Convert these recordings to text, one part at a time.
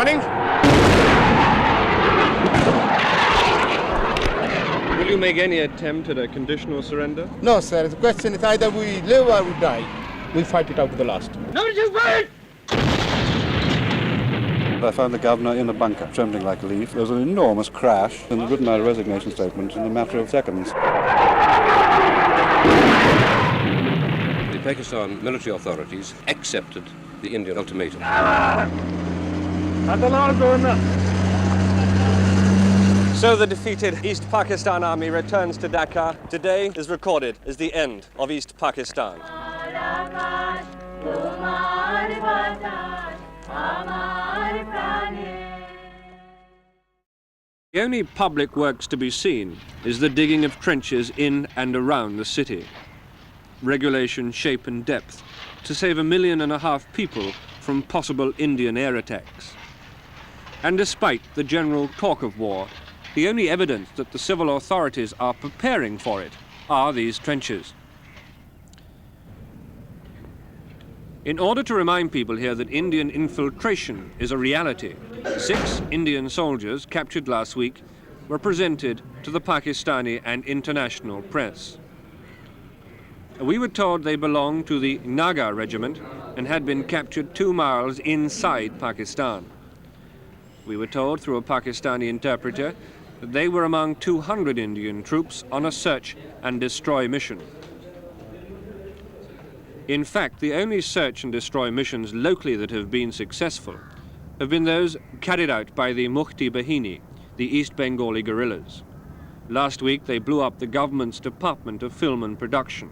Running. Will you make any attempt at a conditional surrender? No, sir. The question is either we live or we die. We'll fight it out to the last. No, just wait! I found the governor in a bunker, trembling like a leaf. There was an enormous crash and written out a resignation statement in a matter of seconds. The Pakistan military authorities accepted the Indian ultimatum. So the defeated East Pakistan army returns to Dhaka. Today is recorded as the end of East Pakistan. The only public works to be seen is the digging of trenches in and around the city. Regulation, shape and depth to save 1.5 million people from possible Indian air attacks. And despite the general talk of war, the only evidence that the civil authorities are preparing for it are these trenches. In order to remind people here that Indian infiltration is a reality, 6 Indian soldiers captured last week were presented to the Pakistani and international press. We were told they belonged to the Naga regiment and had been captured 2 miles inside Pakistan. We were told through a Pakistani interpreter that they were among 200 Indian troops on a search and destroy mission. In fact, the only search and destroy missions locally that have been successful have been those carried out by the Mukti Bahini, the East Bengali guerrillas. Last week, they blew up the government's Department of Film and Production,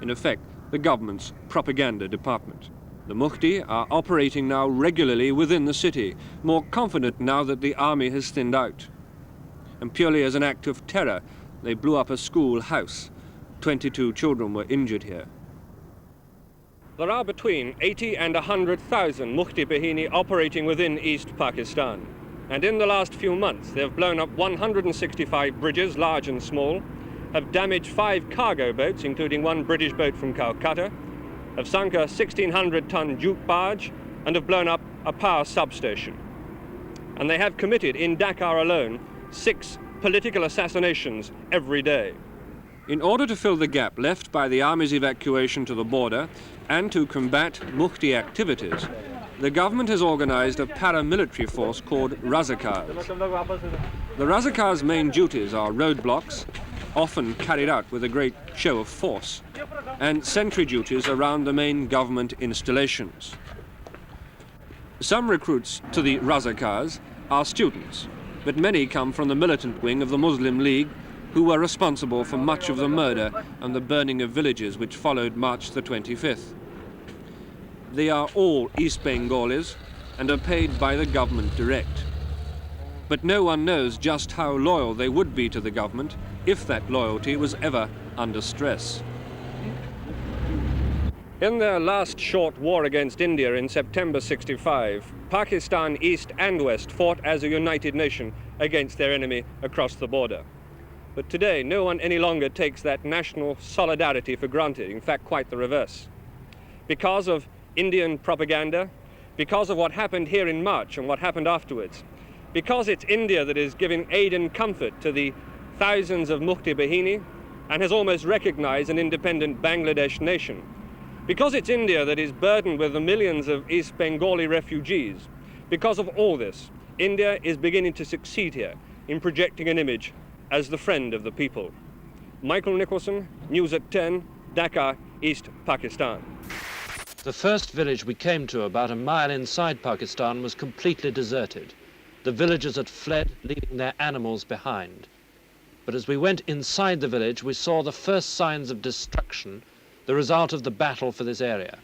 in effect, the government's propaganda department. The Mukti are operating now regularly within the city, more confident now that the army has thinned out. And purely as an act of terror, they blew up a school house. 22 children were injured here. There are between 80 and 100,000 Mukti Bahini operating within East Pakistan. And in the last few months, they have blown up 165 bridges, large and small, have damaged 5 cargo boats, including 1 British boat from Calcutta, have sunk a 1,600-ton jute barge, and have blown up a power substation. And they have committed, in Dhaka alone, 6 political assassinations every day. In order to fill the gap left by the army's evacuation to the border and to combat Mukti activities, the government has organized a paramilitary force called Razakars. The Razakars' main duties are roadblocks, often carried out with a great show of force, and sentry duties around the main government installations. Some recruits to the Razakars are students, but many come from the militant wing of the Muslim League, who were responsible for much of the murder and the burning of villages which followed March the 25th. They are all East Bengalis and are paid by the government direct. But no one knows just how loyal they would be to the government if that loyalty was ever under stress. In their last short war against India in September '65, Pakistan East and West fought as a united nation against their enemy across the border. But today, no one any longer takes that national solidarity for granted, in fact, quite the reverse. Because of Indian propaganda, because of what happened here in March and what happened afterwards, because it's India that is giving aid and comfort to the thousands of Mukti Bahini and has almost recognized an independent Bangladesh nation, because it's India that is burdened with the millions of East Bengali refugees, because of all this, India is beginning to succeed here in projecting an image as the friend of the people. Michael Nicholson, News at 10, Dhaka, East Pakistan. The first village we came to about a mile inside Pakistan was completely deserted. The villagers had fled, leaving their animals behind. But as we went inside the village, we saw the first signs of destruction, the result of the battle for this area.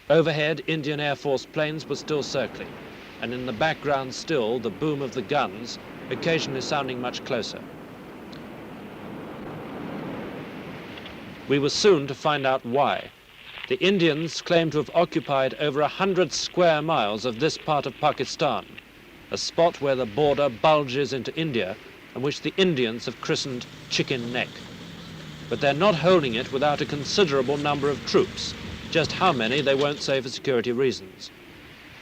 Overhead, Indian Air Force planes were still circling, and in the background still the boom of the guns, occasionally sounding much closer. We were soon to find out why. The Indians claim to have occupied over 100 square miles of this part of Pakistan, a spot where the border bulges into India and which the Indians have christened Chicken Neck. But they're not holding it without a considerable number of troops. Just how many, they won't say for security reasons.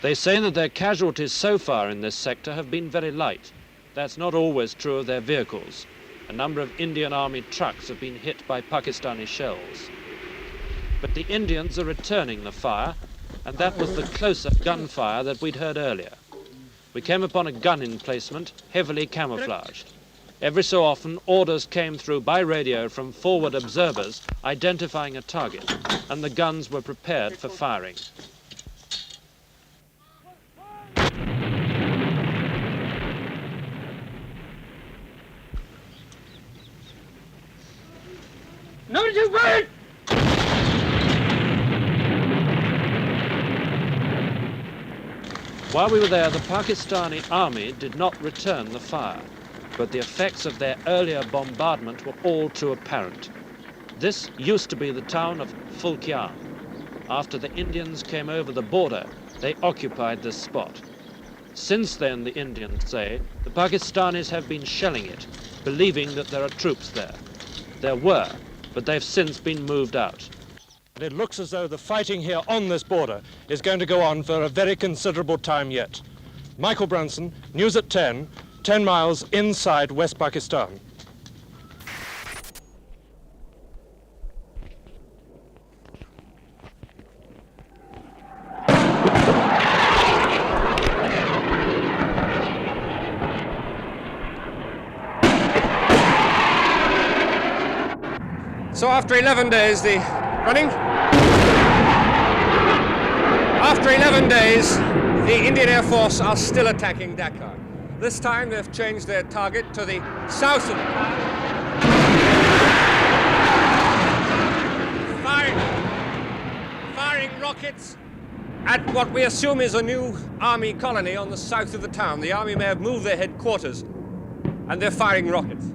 They say that their casualties so far in this sector have been very light. That's not always true of their vehicles. A number of Indian Army trucks have been hit by Pakistani shells. But the Indians are returning the fire, and that was the closer gunfire that we'd heard earlier. We came upon a gun emplacement, heavily camouflaged. Every so often, orders came through by radio from forward observers identifying a target, and the guns were prepared for firing. While we were there, the Pakistani army did not return the fire, but the effects of their earlier bombardment were all too apparent. This used to be the town of Fulkian. After the Indians came over the border, they occupied this spot. Since then, the Indians say, the Pakistanis have been shelling it, believing that there are troops there. There were, but they've since been moved out. It looks as though the fighting here on this border is going to go on for a very considerable time yet. Michael Brunson, News at 10 miles inside West Pakistan. So after 11 days, After 11 days, the Indian Air Force are still attacking Dhaka. This time they've changed their target to the south of the town. Firing rockets at what we assume is a new army colony on the south of the town. The army may have moved their headquarters, and they're firing rockets.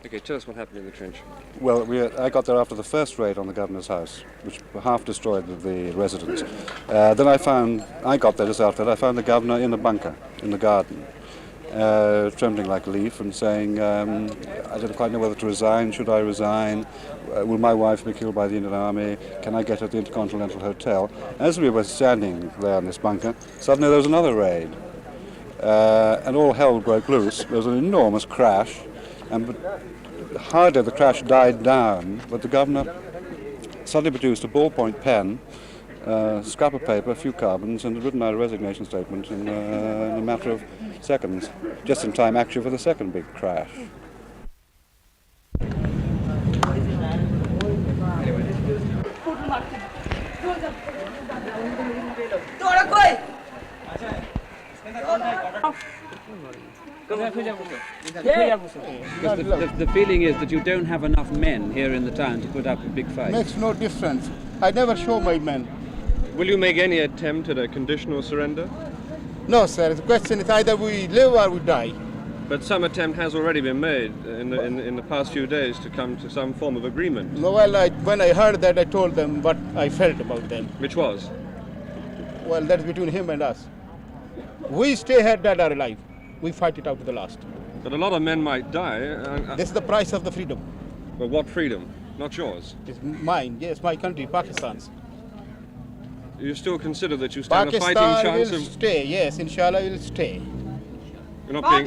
Okay, tell us what happened in the trench. Well, I got there after the first raid on the governor's house, which half destroyed the residence. Then I got there just after that, I found the governor in a bunker in the garden, trembling like a leaf and saying, I don't quite know whether to resign, should I resign, will my wife be killed by the Indian Army, can I get at the Intercontinental Hotel? As we were standing there in this bunker, suddenly there was another raid, and all hell broke loose. There was an enormous crash, and hardly the crash died down, but the governor suddenly produced a ballpoint pen, scrap of paper, a few carbons, and had written out a resignation statement in a matter of seconds, just in time actually for the second big crash. The feeling is that you don't have enough men here in the town to put up a big fight. Makes no difference. I never show my men. Will you make any attempt at a conditional surrender? No, sir. The question is either we live or we die. But some attempt has already been made in the past few days to come to some form of agreement. No, well, when I heard that, I told them what I felt about them. Which was? Well, that's between him and us. We stay here dead or alive. We fight it out to the last. But a lot of men might die. This is the price of the freedom. But what freedom? Not yours. It's mine, yes, my country, Pakistan's. You still consider that you stand a fighting Pakistan chance will of... stay, yes, inshallah will stay. You're not being...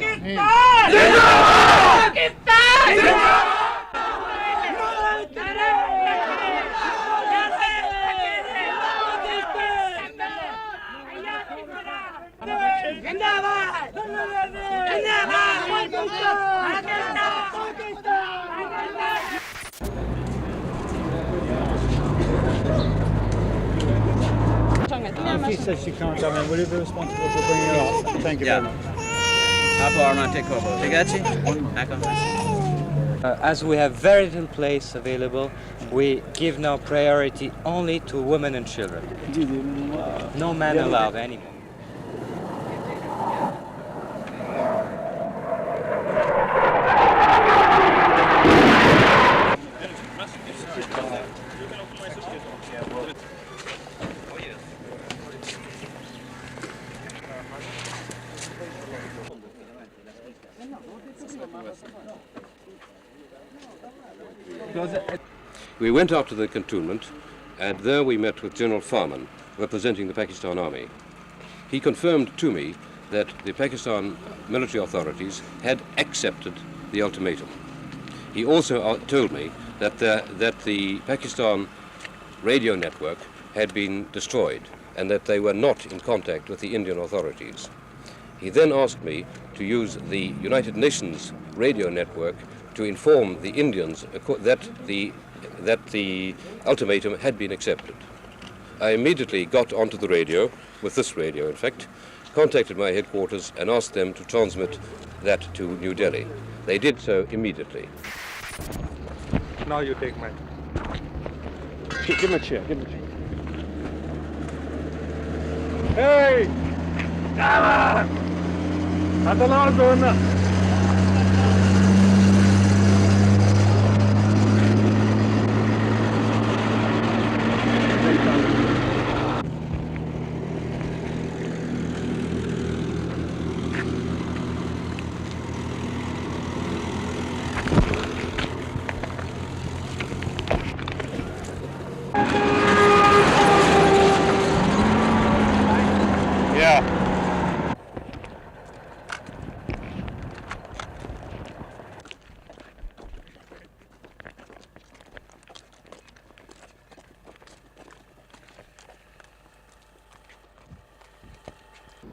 She says she can't come in. Will you be responsible for bringing her up? Thank you very much. As we have very little place available, we give now priority only to women and children. No men allowed anymore. We went out to the cantonment, and there we met with General Farman, representing the Pakistan Army. He confirmed to me that the Pakistan military authorities had accepted the ultimatum. He also told me that the Pakistan radio network had been destroyed and that they were not in contact with the Indian authorities. He then asked me to use the United Nations radio network to inform the Indians that the ultimatum had been accepted. I immediately got onto the radio, with this radio in fact, contacted my headquarters and asked them to transmit that to New Delhi. They did so immediately. Now you take mine. Give him a chair, give him a chair. Hey! Come on!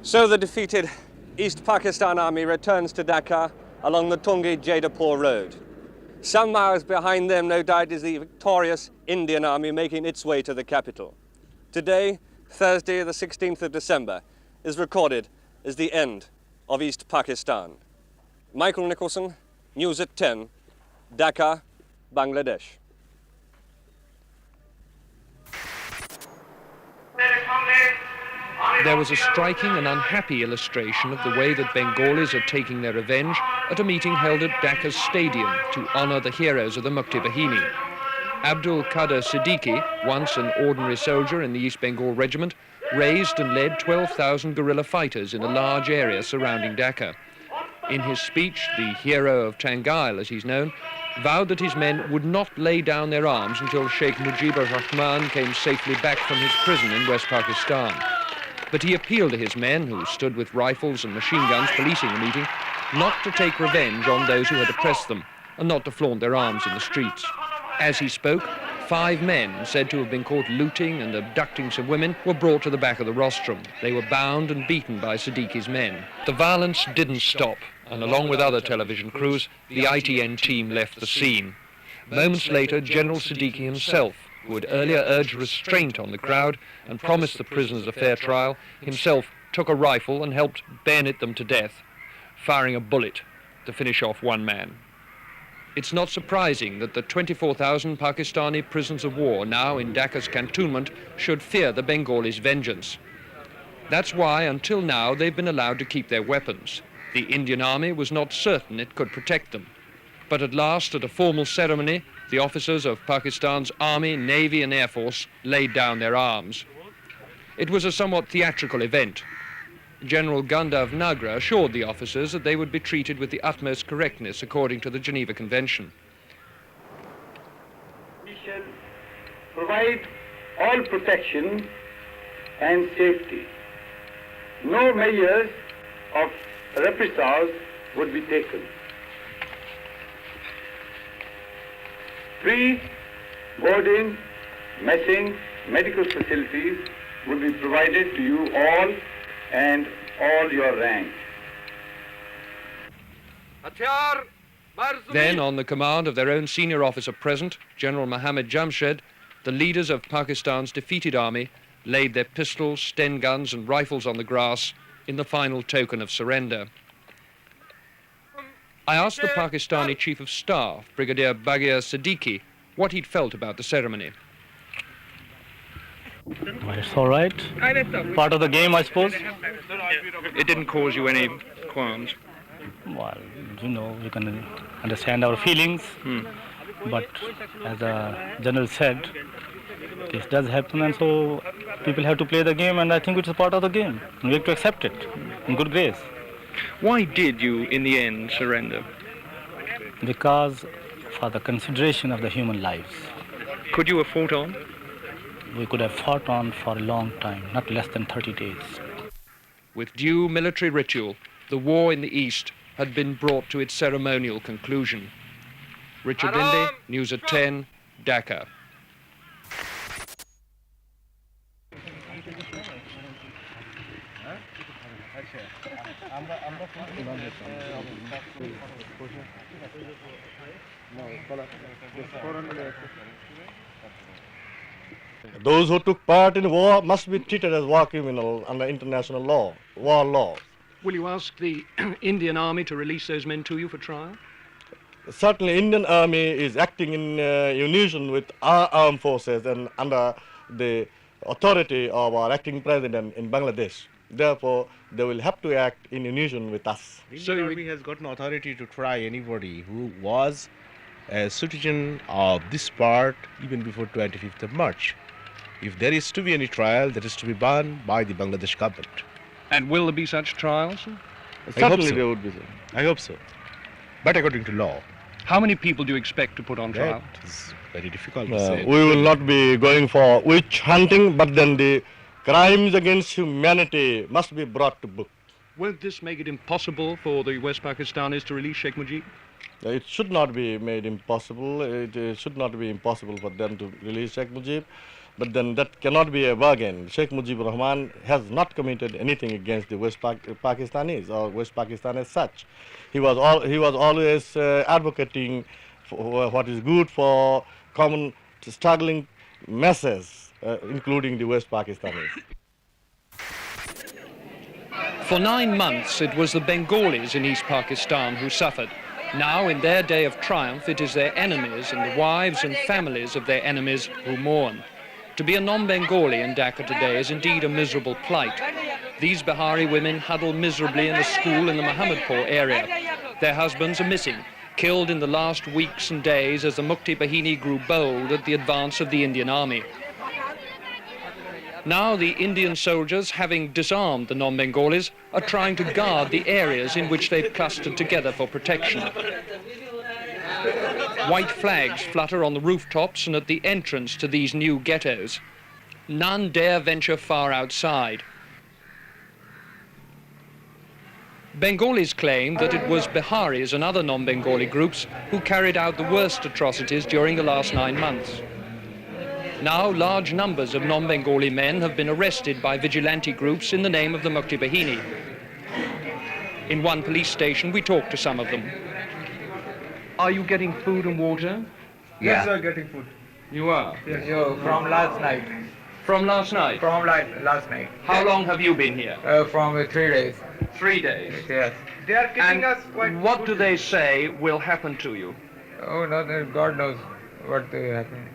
So the defeated East Pakistan Army returns to Dhaka along the Tungi-Jaidapur road. Some miles behind them, no doubt, is the victorious Indian Army making its way to the capital. Today, Thursday, the 16th of December, is recorded as the end of East Pakistan. Michael Nicholson, News at 10, Dhaka, Bangladesh. There was a striking and unhappy illustration of the way that Bengalis are taking their revenge at a meeting held at Dhaka's stadium to honor the heroes of the Mukti Bahini. Abdul Qadir Siddiqui, once an ordinary soldier in the East Bengal Regiment, raised and led 12,000 guerrilla fighters in a large area surrounding Dhaka. In his speech, the hero of Tangail, as he's known, vowed that his men would not lay down their arms until Sheikh Mujibur Rahman came safely back from his prison in West Pakistan. But he appealed to his men, who stood with rifles and machine guns policing the meeting, not to take revenge on those who had oppressed them and not to flaunt their arms in the streets. As he spoke, 5 men, said to have been caught looting and abducting some women, were brought to the back of the rostrum. They were bound and beaten by Siddiqui's men. The violence didn't stop, and along with other television crews, the ITN team left the scene. Moments later, General Siddiqui himself, who had earlier urged restraint on the crowd and promised the prisoners a fair trial, himself took a rifle and helped bayonet them to death, firing a bullet to finish off one man. It's not surprising that the 24,000 Pakistani prisoners of war now in Dhaka's cantonment should fear the Bengalis' vengeance. That's why, until now, they've been allowed to keep their weapons. The Indian Army was not certain it could protect them. But at last, at a formal ceremony, the officers of Pakistan's Army, Navy and Air Force laid down their arms. It was a somewhat theatrical event. General Gandharv Nagra assured the officers that they would be treated with the utmost correctness according to the Geneva Convention. We shall provide all protection and safety. No measures of reprisals would be taken. Free boarding, messing, medical facilities will be provided to you all and all your rank. Then, on the command of their own senior officer present, General Mohammad Jamshed, the leaders of Pakistan's defeated army laid their pistols, Sten guns and rifles on the grass in the final token of surrender. I asked the Pakistani Chief of Staff, Brigadier Baghir Siddiqui, what he'd felt about the ceremony. Well, it's all right. Part of the game, I suppose. It didn't cause you any qualms? Well, you know, you can understand our feelings. But as the General said, this does happen, and so people have to play the game, and I think it's a part of the game. We have to accept it in good grace. Why did you, in the end, surrender? because for the consideration of the human lives. Could you have fought on? We could have fought on for a long time, not less than 30 days. With due military ritual, the war in the East had been brought to its ceremonial conclusion. Richard Linde, News at 10, Dhaka. Those who took part in the war must be treated as war criminals under international law, war laws. Will you ask the Indian Army to release those men to you for trial? Certainly, Indian Army is acting in unison with our armed forces and under the authority of our acting president in Bangladesh. Therefore, they will have to act in unison with us. The Indian Army has got an authority to try anybody who was a citizen of this part even before 25th of March. If there is to be any trial, that is to be done by the Bangladesh government. And will there be such trials? Certainly there would be. I hope so. But according to law. How many people do you expect to put on trial? That is very difficult to say. We will not be going for witch hunting, but then the crimes against humanity must be brought to book. Won't this make it impossible for the West Pakistanis to release Sheikh Mujib? It should not be made impossible. It should not be impossible for them to release Sheikh Mujib. But then that cannot be a bargain. Sheikh Mujibur Rahman has not committed anything against the West Pakistanis or West Pakistan as such. He was always advocating for what is good for common struggling masses, including the West Pakistanis. For 9 months, it was the Bengalis in East Pakistan who suffered. Now, in their day of triumph, it is their enemies and the wives and families of their enemies who mourn. To be a non-Bengali in Dhaka today is indeed a miserable plight. These Bihari women huddle miserably in a school in the Mohammadpur area. Their husbands are missing, killed in the last weeks and days as the Mukti Bahini grew bold at the advance of the Indian Army. Now the Indian soldiers, having disarmed the non-Bengalis, are trying to guard the areas in which they've clustered together for protection. White flags flutter on the rooftops and at the entrance to these new ghettos. None dare venture far outside. Bengalis claim that it was Biharis and other non-Bengali groups who carried out the worst atrocities during the last 9 months. Now large numbers of non-Bengali men have been arrested by vigilante groups in the name of the Mukti Bahini. In one police station we talked to some of them. Are you getting food and water? Yes, sir, getting food. You are? Yes, from last night. From last night? From last night. How long have you been here? From 3 days. 3 days? Yes. They are keeping us quite... What do they say will happen to you? Oh, no, God knows what will happen.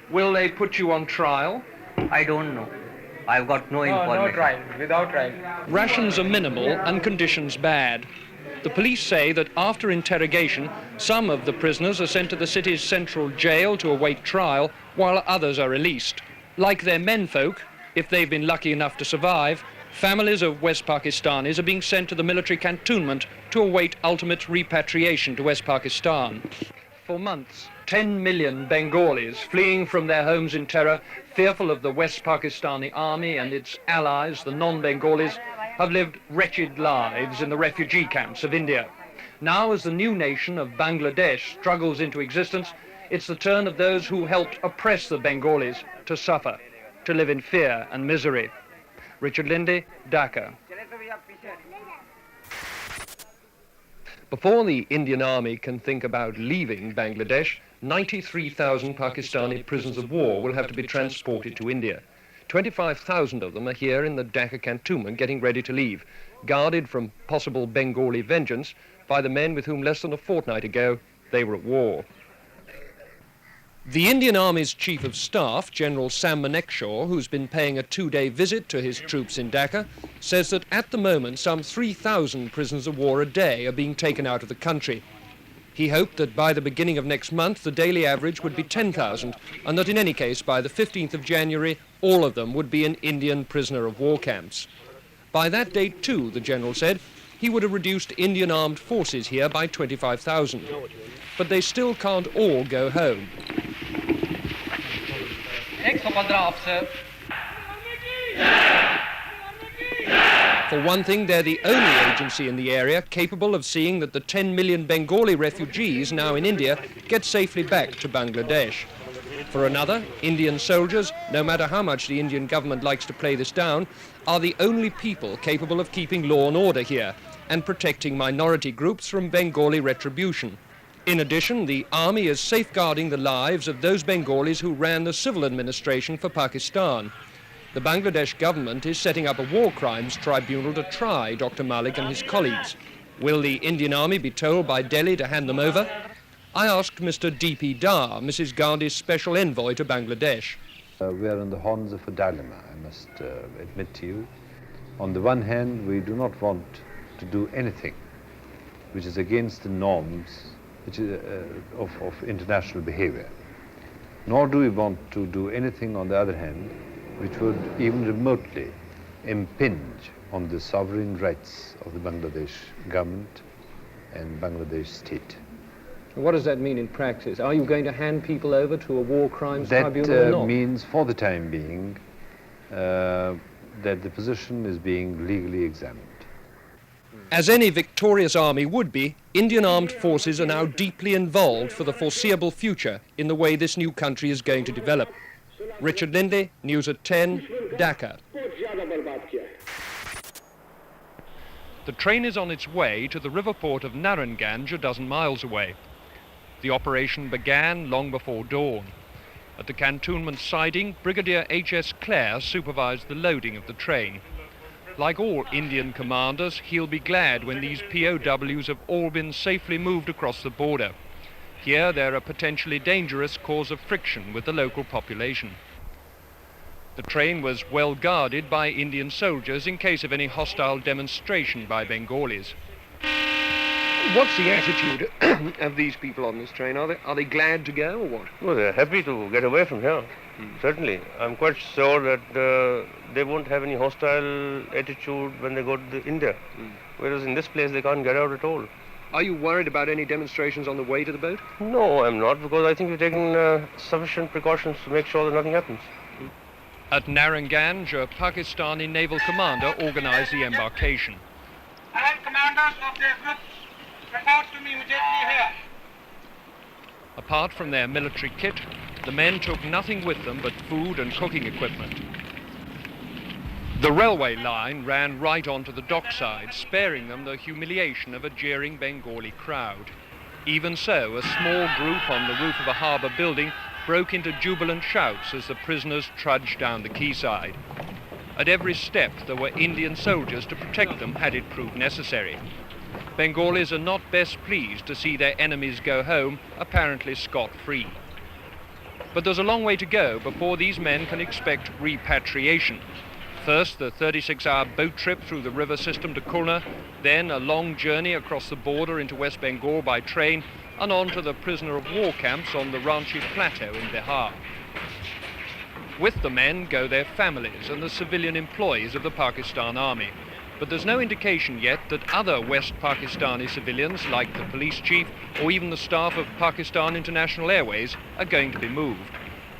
Will they put you on trial? I don't know. I've got no information. No trial, without trial. Rations are minimal and conditions bad. The police say that after interrogation, some of the prisoners are sent to the city's central jail to await trial, while others are released. Like their menfolk, if they've been lucky enough to survive, families of West Pakistanis are being sent to the military cantonment to await ultimate repatriation to West Pakistan. For months, 10 million Bengalis fleeing from their homes in terror, fearful of the West Pakistani army and its allies, the non-Bengalis, have lived wretched lives in the refugee camps of India. Now, as the new nation of Bangladesh struggles into existence, it's the turn of those who helped oppress the Bengalis to suffer, to live in fear and misery. Richard Linde, Dhaka. Before the Indian Army can think about leaving Bangladesh, 93,000 Pakistani prisoners of war will have to be transported to India. 25,000 of them are here in the Dacca cantonment getting ready to leave, guarded from possible Bengali vengeance by the men with whom less than a fortnight ago they were at war. The Indian Army's Chief of Staff, General Sam Manekshaw, who's been paying a 2-day visit to his troops in Dhaka, says that at the moment some 3,000 prisoners of war a day are being taken out of the country. He hoped that by the beginning of next month the daily average would be 10,000 and that in any case by the 15th of January all of them would be in Indian prisoner of war camps. By that date too, the General said, he would have reduced Indian armed forces here by 25,000. But they still can't all go home. For one thing, they're the only agency in the area capable of seeing that the 10 million Bengali refugees now in India get safely back to Bangladesh. For another, Indian soldiers, no matter how much the Indian government likes to play this down, are the only people capable of keeping law and order here and protecting minority groups from Bengali retribution. In addition, the army is safeguarding the lives of those Bengalis who ran the civil administration for Pakistan. The Bangladesh government is setting up a war crimes tribunal to try Dr. Malik and his colleagues. Will the Indian army be told by Delhi to hand them over? I asked Mr. D.P. Dhar, Mrs. Gandhi's special envoy to Bangladesh. We are on the horns of a dilemma, I must admit to you. On the one hand, we do not want to do anything which is against the norms of international behavior. Nor do we want to do anything, on the other hand, which would even remotely impinge on the sovereign rights of the Bangladesh government and Bangladesh state. What does that mean in practice? Are you going to hand people over to a war crimes tribunal or not? That means, for the time being, that the position is being legally examined. As any victorious army would be, Indian armed forces are now deeply involved for the foreseeable future in the way this new country is going to develop. Richard Lindley, News at 10, Dhaka. The train is on its way to the river port of Naranganj, a dozen miles away. The operation began long before dawn. At the cantonment siding, Brigadier H.S. Clare supervised the loading of the train. Like all Indian commanders, he'll be glad when these POWs have all been safely moved across the border. Here they're a potentially dangerous cause of friction with the local population. The train was well guarded by Indian soldiers in case of any hostile demonstration by Bengalis. What's the attitude of these people on this train? Are they glad to go or what? Well, they're happy to get away from here, certainly. I'm quite sure that they won't have any hostile attitude when they go to India, whereas in this place they can't get out at all. Are you worried about any demonstrations on the way to the boat? No, I'm not, because I think we've taken sufficient precautions to make sure that nothing happens. At Naranganj, a Pakistani naval commander organized the embarkation. All commanders of their groups report to me immediately here. Apart from their military kit, the men took nothing with them but food and cooking equipment. The railway line ran right onto the dockside, sparing them the humiliation of a jeering Bengali crowd. Even so, a small group on the roof of a harbour building broke into jubilant shouts as the prisoners trudged down the quayside. At every step there were Indian soldiers to protect them had it proved necessary. Bengalis are not best pleased to see their enemies go home, apparently scot-free. But there's a long way to go before these men can expect repatriation. First, the 36-hour boat trip through the river system to Khulna, then a long journey across the border into West Bengal by train, and on to the prisoner of war camps on the Ranchi Plateau in Bihar. With the men go their families and the civilian employees of the Pakistan Army. But there's no indication yet that other West Pakistani civilians, like the police chief or even the staff of Pakistan International Airways, are going to be moved.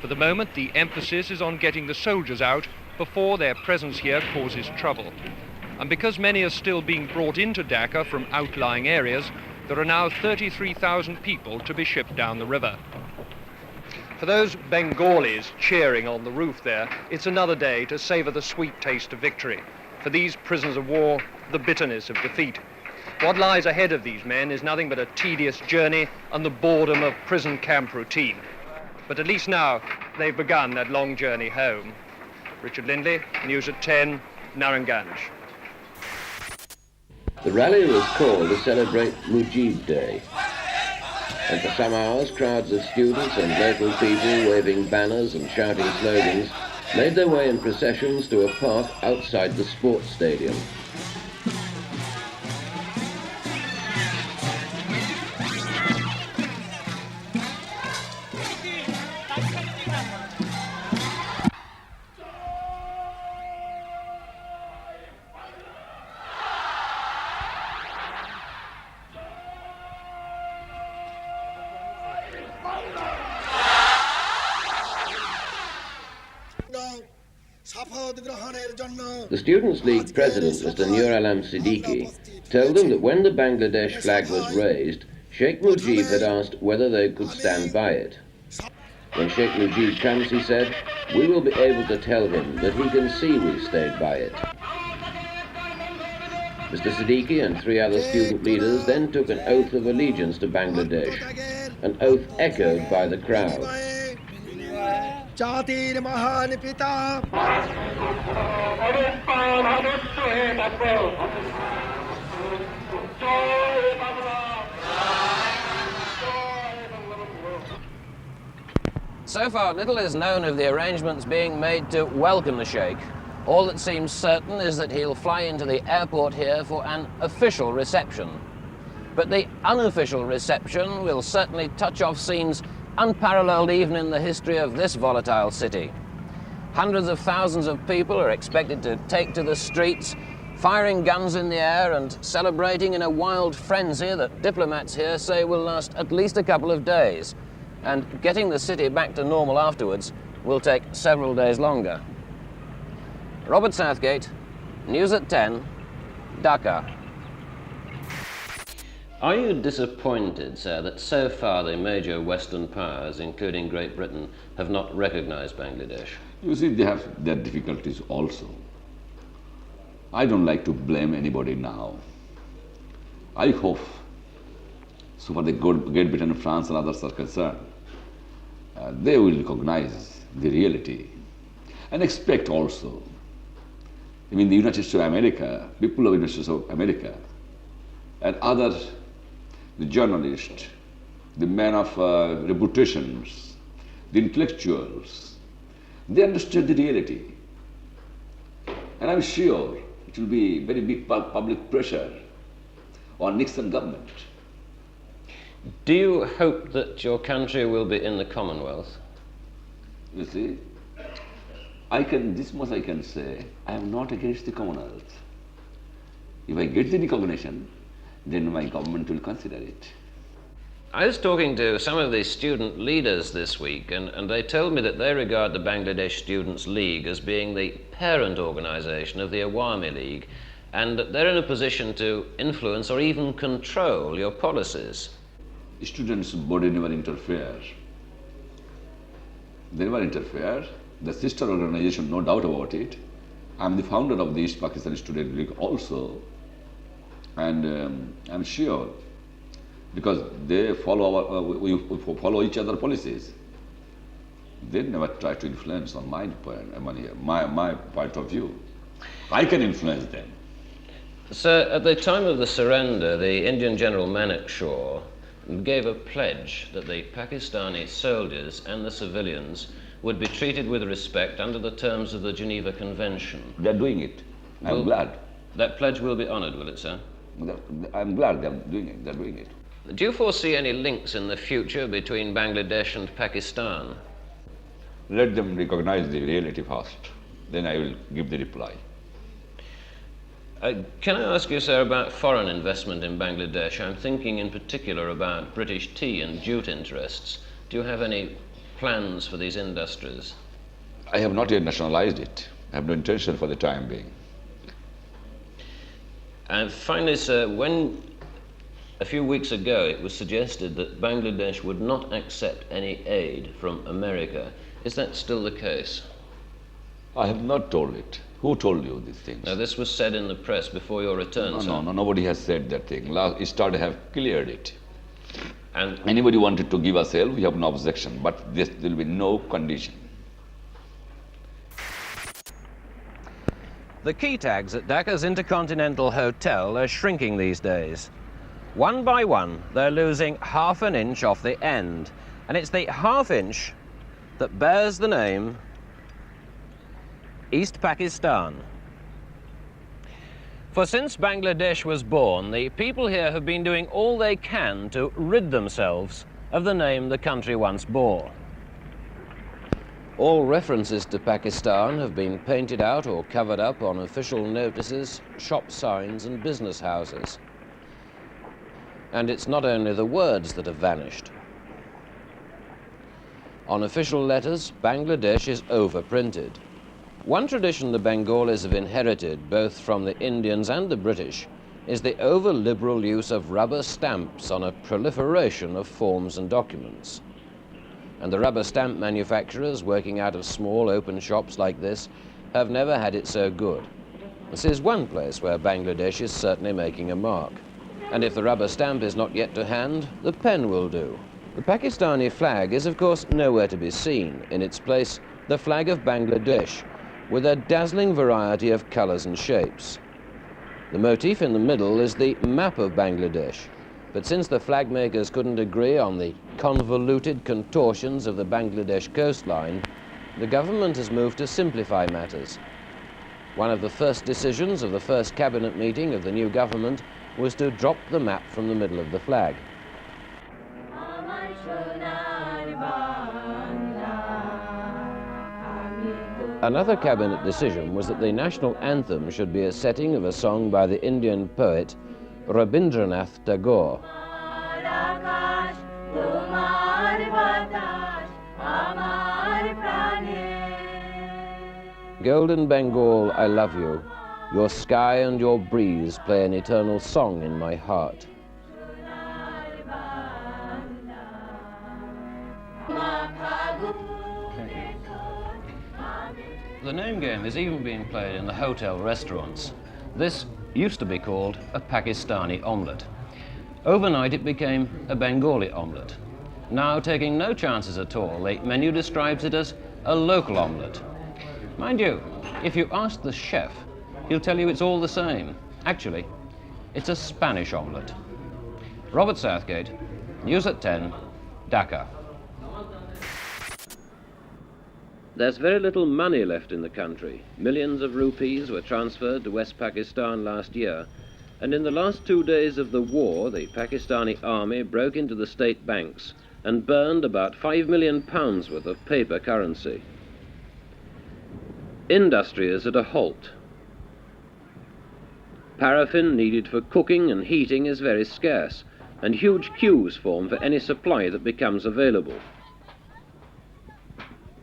For the moment, the emphasis is on getting the soldiers out before their presence here causes trouble. And because many are still being brought into Dhaka from outlying areas, there are now 33,000 people to be shipped down the river. For those Bengalis cheering on the roof there, it's another day to savour the sweet taste of victory. For these prisoners of war, the bitterness of defeat. What lies ahead of these men is nothing but a tedious journey and the boredom of prison camp routine. But at least now, they've begun that long journey home. Richard Lindley, News at 10, Naranganj. The rally was called to celebrate Mujib Day. And for some hours, crowds of students and local people waving banners and shouting slogans made their way in processions to a park outside the sports stadium. The Students' League president, Mr. Nur Alam Siddiqui, told them that when the Bangladesh flag was raised, Sheikh Mujib had asked whether they could stand by it. When Sheikh Mujib comes, he said, we will be able to tell him that he can see we stayed by it. Mr. Siddiqui and 3 other student leaders then took an oath of allegiance to Bangladesh, an oath echoed by the crowd. So far, little is known of the arrangements being made to welcome the Sheikh. All that seems certain is that he'll fly into the airport here for an official reception. But the unofficial reception will certainly touch off scenes unparalleled even in the history of this volatile city. Hundreds of thousands of people are expected to take to the streets, firing guns in the air and celebrating in a wild frenzy that diplomats here say will last at least a couple of days. And getting the city back to normal afterwards will take several days longer. Robert Southgate, News at 10, Dhaka. Are you disappointed, sir, that so far the major Western powers, including Great Britain, have not recognized Bangladesh? You see, they have their difficulties also. I don't like to blame anybody now. I hope, so far the Great Britain, France and others are concerned, they will recognize the reality and expect also. I mean, the United States of America, people of the United States of America, and other, the journalists, the men of reputations, the intellectuals, they understand the reality. And I'm sure it will be very big public pressure on Nixon government. Do you hope that your country will be in the Commonwealth? You see, this much I can say, I am not against the Commonwealth. If I get the recognition, then my government will consider it. I was talking to some of the student leaders this week, and they told me that they regard the Bangladesh Students' League as being the parent organization of the Awami League, and that they're in a position to influence or even control your policies. Students' body never interfere. They never interfere. The sister organization, no doubt about it. I'm the founder of the East Pakistani Student League also, and I'm sure, because they follow we follow each other's policies. They never try to influence on my point of view. I can influence them. Sir, at the time of the surrender, the Indian General Manek Shaw gave a pledge that the Pakistani soldiers and the civilians would be treated with respect under the terms of the Geneva Convention. They're doing it. I'm glad. That pledge will be honored, will it, sir? I'm glad they're doing it. They're doing it. Do you foresee any links in the future between Bangladesh and Pakistan? Let them recognize the reality first. Then I will give the reply. Can I ask you, sir, about foreign investment in Bangladesh? I'm thinking in particular about British tea and jute interests. Do you have any plans for these industries? I have not yet nationalized it. I have no intention for the time being. And finally, sir, when a few weeks ago it was suggested that Bangladesh would not accept any aid from America, is that still the case? I have not told it. Who told you these things? Now, this was said in the press before your return, sir. No, nobody has said that thing. Eastard have cleared it. And anybody wanted to give us help, we have no objection, but there will be no condition. The key tags at Dhaka's Intercontinental Hotel are shrinking these days. One by one, they're losing half an inch off the end. And it's the half inch that bears the name East Pakistan. For since Bangladesh was born, the people here have been doing all they can to rid themselves of the name the country once bore. All references to Pakistan have been painted out or covered up on official notices, shop signs and business houses. And it's not only the words that have vanished. On official letters, Bangladesh is overprinted. One tradition the Bengalis have inherited, both from the Indians and the British, is the over-liberal use of rubber stamps on a proliferation of forms and documents. And the rubber stamp manufacturers, working out of small open shops like this, have never had it so good. This is one place where Bangladesh is certainly making a mark. And if the rubber stamp is not yet to hand, the pen will do. The Pakistani flag is, of course, nowhere to be seen. In its place, the flag of Bangladesh, with a dazzling variety of colors and shapes. The motif in the middle is the map of Bangladesh, but since the flag makers couldn't agree on the convoluted contortions of the Bangladesh coastline, the government has moved to simplify matters. One of the first decisions of the first cabinet meeting of the new government was to drop the map from the middle of the flag. Another cabinet decision was that the national anthem should be a setting of a song by the Indian poet Rabindranath Tagore. Golden Bengal, I love you. Your sky and your breeze play an eternal song in my heart. The name game is even being played in the hotel restaurants. This used to be called a Pakistani omelette. Overnight it became a Bengali omelette. Now, taking no chances at all, the menu describes it as a local omelette. Mind you, if you ask the chef, he'll tell you it's all the same. Actually, it's a Spanish omelette. Robert Southgate, News at 10, Dhaka. There's very little money left in the country. Millions of rupees were transferred to West Pakistan last year, and in the last 2 days of the war, the Pakistani army broke into the state banks and burned about £5 million worth of paper currency. Industry is at a halt. Paraffin needed for cooking and heating is very scarce, and huge queues form for any supply that becomes available.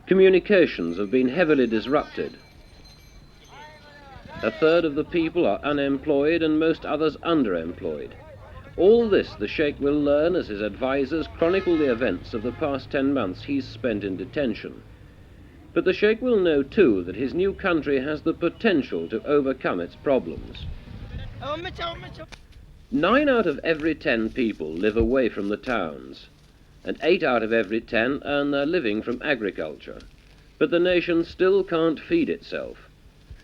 Communications have been heavily disrupted. A third of the people are unemployed and most others underemployed. All this the Sheikh will learn as his advisors chronicle the events of the past 10 months he's spent in detention. But the Sheikh will know too that his new country has the potential to overcome its problems. 9 out of every 10 people live away from the towns, and 8 out of every 10 earn their living from agriculture. But the nation still can't feed itself.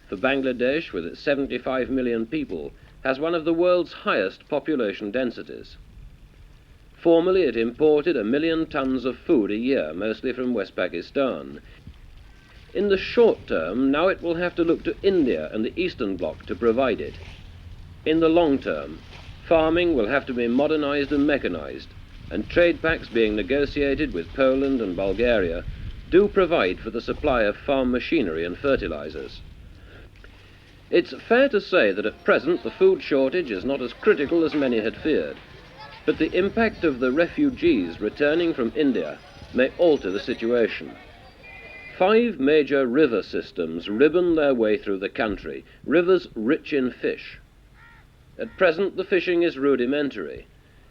For Bangladesh, with its 75 million people, has one of the world's highest population densities. Formerly it imported 1 million tons of food a year, mostly from West Pakistan. In the short term, now it will have to look to India and the Eastern Bloc to provide it. In the long term, farming will have to be modernized and mechanized, and trade pacts being negotiated with Poland and Bulgaria do provide for the supply of farm machinery and fertilizers. It's fair to say that at present the food shortage is not as critical as many had feared, but the impact of the refugees returning from India may alter the situation. 5 major river systems ribbon their way through the country, rivers rich in fish. At present the fishing is rudimentary,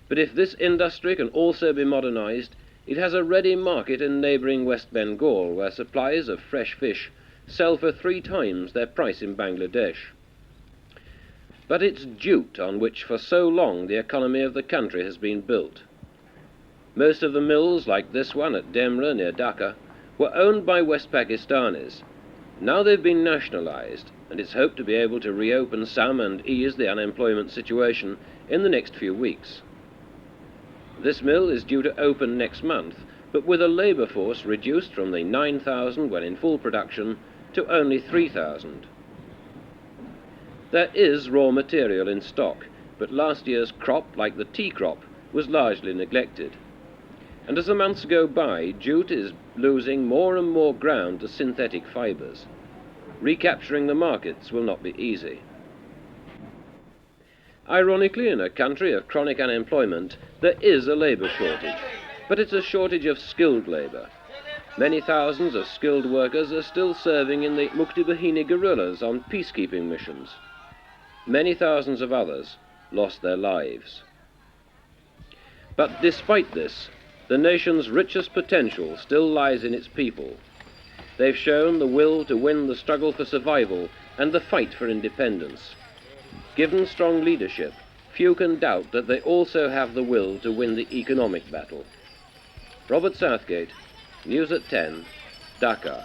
but if this industry can also be modernized, it has a ready market in neighboring West Bengal, where supplies of fresh fish sell for 3 times their price in Bangladesh. But it's jute on which for so long the economy of the country has been built. Most of the mills, like this one at Demra near Dacca, were owned by West Pakistanis. Now they've been nationalized, and it's hoped to be able to reopen some and ease the unemployment situation in the next few weeks. This mill is due to open next month, but with a labour force reduced from the 9,000 when in full production to only 3,000. There is raw material in stock, but last year's crop, like the tea crop, was largely neglected. And as the months go by, jute is losing more and more ground to synthetic fibres. Recapturing the markets will not be easy. Ironically, in a country of chronic unemployment, there is a labour shortage, but it's a shortage of skilled labour. Many thousands of skilled workers are still serving in the Mukti Bahini guerrillas on peacekeeping missions. Many thousands of others lost their lives. But despite this, the nation's richest potential still lies in its people. They've shown the will to win the struggle for survival and the fight for independence. Given strong leadership, few can doubt that they also have the will to win the economic battle. Robert Southgate, News at 10, Dhaka.